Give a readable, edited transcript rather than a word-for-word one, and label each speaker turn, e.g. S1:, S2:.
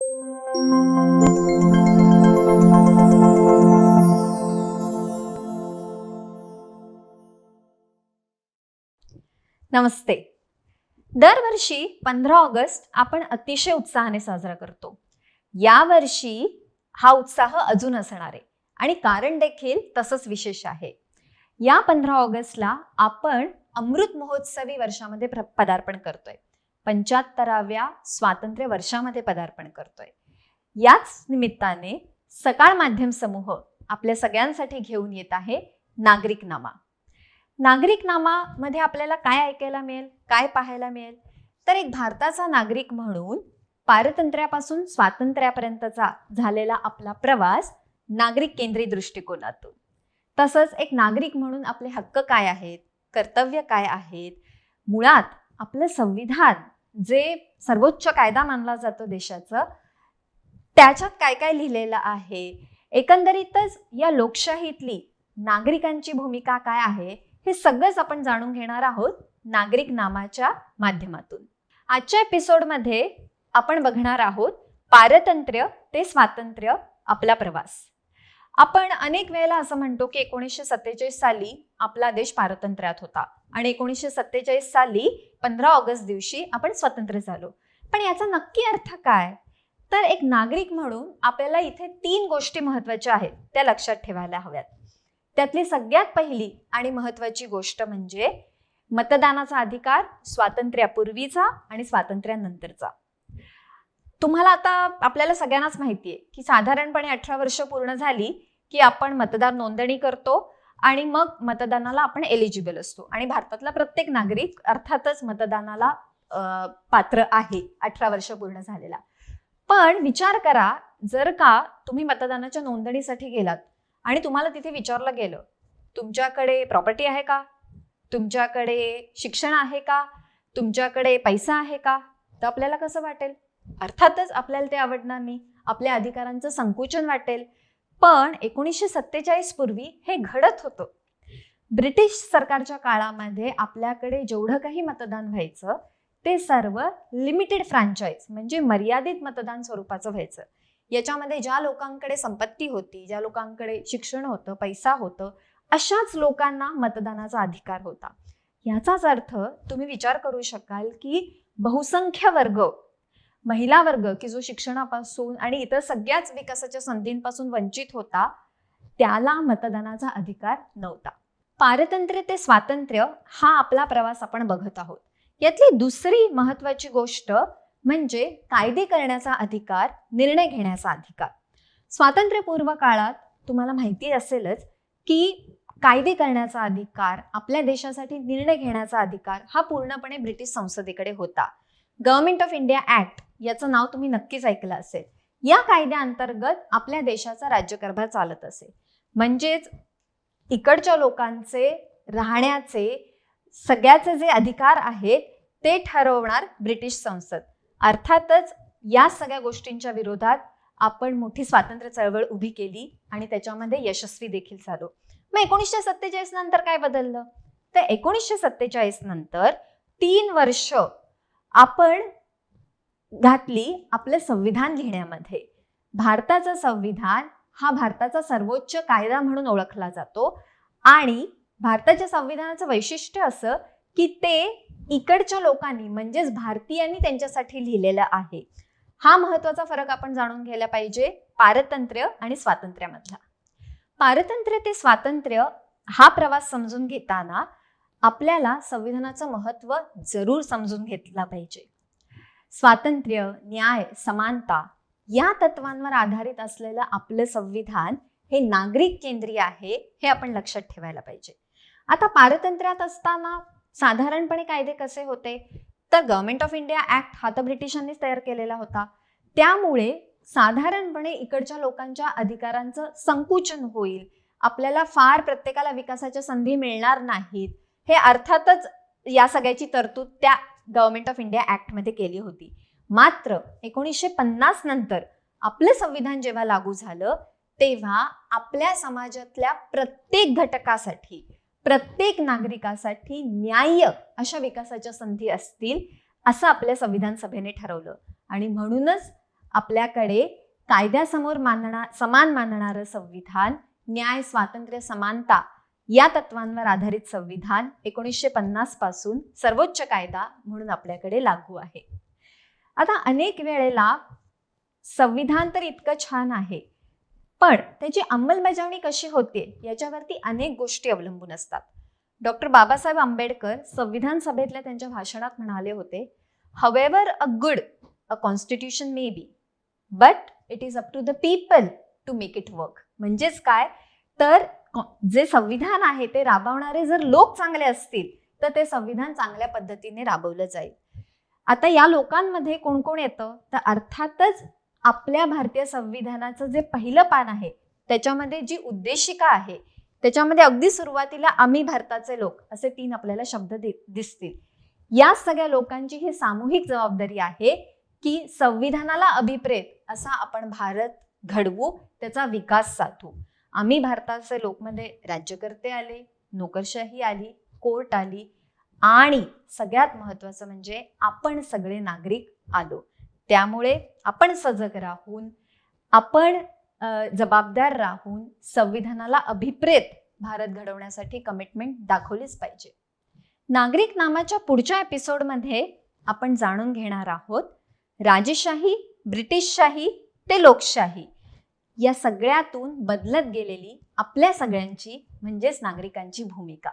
S1: नमस्ते. दरवर्षी 15 ऑगस्ट आपण अतिशय उत्साहाने साजरा करतो. यावर्षी हा उत्साह अजून असणार आहे आणि कारण देखील तसंच विशेष आहे. या 15 ऑगस्टला आपण अमृत महोत्सवी वर्षामध्ये पदार्पण करतोय. 75व्या स्वातंत्र्य वर्षामध्ये पदार्पण करतोय. याच निमित्ताने सकाळ माध्यम समूह आपल्या सगळ्यांसाठी घेऊन येत आहे नागरिकनामा. नागरिकनामामध्ये आपल्याला काय ऐकायला मिळेल, काय पाहायला मिळेल? तर एक भारताचा नागरिक म्हणून पारतंत्र्यापासून स्वातंत्र्यापर्यंतचा झालेला आपला प्रवास नागरिक केंद्रीय दृष्टिकोनातून, तसंच एक नागरिक म्हणून आपले हक्क काय आहेत, कर्तव्य काय आहेत, मुळात आपलं संविधान जे सर्वोच्च कायदा मानला जातो देशाचं, त्याच्यात काय काय लिहिलेलं आहे, एकंदरीतच या लोकशाहीतली नागरिकांची भूमिका काय आहे, हे सगळंच आपण जाणून घेणार आहोत नागरिकनामाच्या माध्यमातून. आजच्या एपिसोडमध्ये आपण बघणार आहोत पारतंत्र्य ते स्वातंत्र्य आपला प्रवास. आपण अनेक वेळेला असं म्हणतो की 1947 साली आपला देश पारतंत्र्यात होता आणि 1947 साली 15 ऑगस्ट दिवशी आपण स्वतंत्र झालो. पण याचा नक्की अर्थ काय? तर एक नागरिक म्हणून आपल्याला इथे 3 गोष्टी महत्त्वाच्या आहेत त्या लक्षात ठेवायला हव्यात. त्यातली सगळ्यात पहिली आणि महत्त्वाची गोष्ट म्हणजे मतदानाचा अधिकार, स्वातंत्र्यापूर्वीचा आणि स्वातंत्र्यानंतरचा. तुम्हाला आता आपल्याला सगळ्यांनाच माहिती आहे की साधारणपणे 18 वर्ष पूर्ण झाली की आपण मतदार नोंदणी करतो आणि मग मतदानाला आपण एलिजिबल असतो आणि भारतातला प्रत्येक नागरिक अर्थातच मतदानाला पात्र आहे 18 वर्ष पूर्ण झालेला. पण विचार करा, जर का तुम्ही मतदानाच्या नोंदणीसाठी गेलात आणि तुम्हाला तिथे विचारलं गेलं तुमच्याकडे प्रॉपर्टी आहे का, तुमच्याकडे शिक्षण आहे का, तुमच्याकडे पैसा आहे का, तर आपल्याला कसं वाटेल? अर्थातच आपल्याला ते आवडणार नाही, आपल्या अधिकारांचं संकुचन वाटेल. पण 1947 पूर्वी हे घडत होतं. ब्रिटिश सरकारच्या काळामध्ये आपल्याकडे जेवढं काही मतदान व्हायचं ते सर्व लिमिटेड फ्रँचाईज म्हणजे मर्यादित मतदान स्वरूपाचं व्हायचं. याच्यामध्ये ज्या लोकांकडे संपत्ती होती, ज्या लोकांकडे शिक्षण होतं, पैसा होतं, अशाच लोकांना मतदानाचा अधिकार होता. याचाच अर्थ तुम्ही विचार करू शकाल की बहुसंख्य वर्ग, महिला वर्ग की जो शिक्षणापासून आणि इतर सगळ्याच विकासाच्या संधींपासून वंचित होता, त्याला मतदानाचा अधिकार नव्हता. पारतंत्र्य ते स्वातंत्र्य हा आपला प्रवास आपण बघत आहोत. यातली दुसरी महत्त्वाची गोष्ट म्हणजे कायदे करण्याचा अधिकार, निर्णय घेण्याचा अधिकार. स्वातंत्र्यपूर्व काळात तुम्हाला माहिती असेलच की कायदे करण्याचा अधिकार, आपल्या देशासाठी निर्णय घेण्याचा अधिकार हा पूर्णपणे ब्रिटिश संसदेकडे होता. गव्हर्नमेंट ऑफ इंडिया ऍक्ट याचं नाव तुम्ही नक्कीच ऐकलं असेल. या कायद्याअंतर्गत आपल्या देशाचा राज्यकारभार चालत असे. म्हणजेच इकडच्या लोकांचे राहण्याचे सगळ्याचे जे अधिकार आहेत ते ठरवणार ब्रिटिश संसद. अर्थातच या सगळ्या गोष्टींच्या विरोधात आपण मोठी स्वातंत्र्य चळवळ उभी केली आणि त्याच्यामध्ये यशस्वी देखील झालो. मग 1947 नंतर काय बदललं? तर 1947 नंतर 3 वर्ष आपण घातली आपलं संविधान लिहिण्यामध्ये. भारताचं संविधान हा भारताचा सर्वोच्च कायदा म्हणून ओळखला जातो आणि भारताच्या संविधानाचं वैशिष्ट्य असं की ते इकडच्या लोकांनी म्हणजेच भारतीयांनी त्यांच्यासाठी लिहिलेलं आहे. हा महत्वाचा फरक आपण जाणून घ्यायला पाहिजे पारतंत्र्य आणि स्वातंत्र्यामधला. पारतंत्र्य ते स्वातंत्र्य हा प्रवास समजून घेताना आपल्याला संविधानाचं महत्त्व जरूर समजून घेतला पाहिजे. स्वातंत्र्य, न्याय, समानता या तत्वांवर आधारित असलेलं आपलं संविधान हे नागरिक केंद्रीय आहे, हे आपण लक्षात ठेवायला पाहिजे. आता पारतंत्र्यात असताना साधारणपणे कायदे कसे होते? तर गव्हर्नमेंट ऑफ इंडिया ऍक्ट हा तर ब्रिटिशांनीच तयार केलेला होता. त्यामुळे साधारणपणे इकडच्या लोकांच्या अधिकारांचं संकुचन होईल, आपल्याला फार प्रत्येकाला विकासाच्या संधी मिळणार नाहीत, हे अर्थातच या सगळ्याची तरतूद त्या गव्हर्नमेंट ऑफ इंडिया ऍक्ट मध्ये केली होती. मात्र 1950 नंतर आपलं संविधान जेव्हा लागू झालं तेव्हा आपल्या समाजातल्या प्रत्येक घटकासाठी, प्रत्येक नागरिकासाठी न्याय्य अशा विकासाच्या संधी असतील असं आपल्या संविधान सभेने ठरवलं आणि म्हणूनच आपल्याकडे कायद्यासमोर समान मानणारं संविधान, न्याय, स्वातंत्र्य, समानता या तत्वांवर आधारित संविधान 1950 पासून सर्वोच्च कायदा म्हणून आपल्याकडे लागू आहे. आता अनेक वेळेला संविधान तर इतकं छान आहे, पण त्याची अंमलबजावणी कशी होते याच्यावरती अनेक गोष्टी अवलंबून असतात. डॉक्टर बाबासाहेब आंबेडकर संविधान सभेतल्या त्यांच्या भाषणात म्हणाले होते, "However a good a constitution may be, but it is up to the people to make it work." म्हणजेच काय, तर जे संविधान आहे ते राबवणारे जर लोक चांगले असतील तर ते संविधान चांगल्या पद्धतीने राबवलं जाईल. आता या लोकांमध्ये कोण कोण येतं, तर अर्थातच आपल्या भारतीय संविधानाचं जे पहिलं पान आहे त्याच्यामध्ये जी उद्देशिका आहे त्याच्यामध्ये अगदी सुरुवातीला आम्ही भारताचे लोक असे 3 आपल्याला शब्द दिसतील. या सगळ्या लोकांची ही सामूहिक जबाबदारी आहे की संविधानाला अभिप्रेत असा आपण भारत घडवू, त्याचा विकास साधू. आम्ही भारताचे लोकमध्ये राज्यकर्ते आले, नोकरशाही आली, कोर्ट आली आणि सगळ्यात महत्त्वाचं म्हणजे आपण सगळे नागरिक आलो. त्यामुळे आपण सजग राहून, आपण जबाबदार राहून संविधानाला अभिप्रेत भारत घडवण्यासाठी कमिटमेंट दाखवलीच पाहिजे. नागरिक नामाच्या पुढच्या एपिसोडमध्ये आपण जाणून घेणार आहोत राजेशाही, ब्रिटिशशाही ते लोकशाही या सगळ्यातून बदलत गेलेली आपल्या सगळ्यांची म्हणजेच नागरिकांची भूमिका.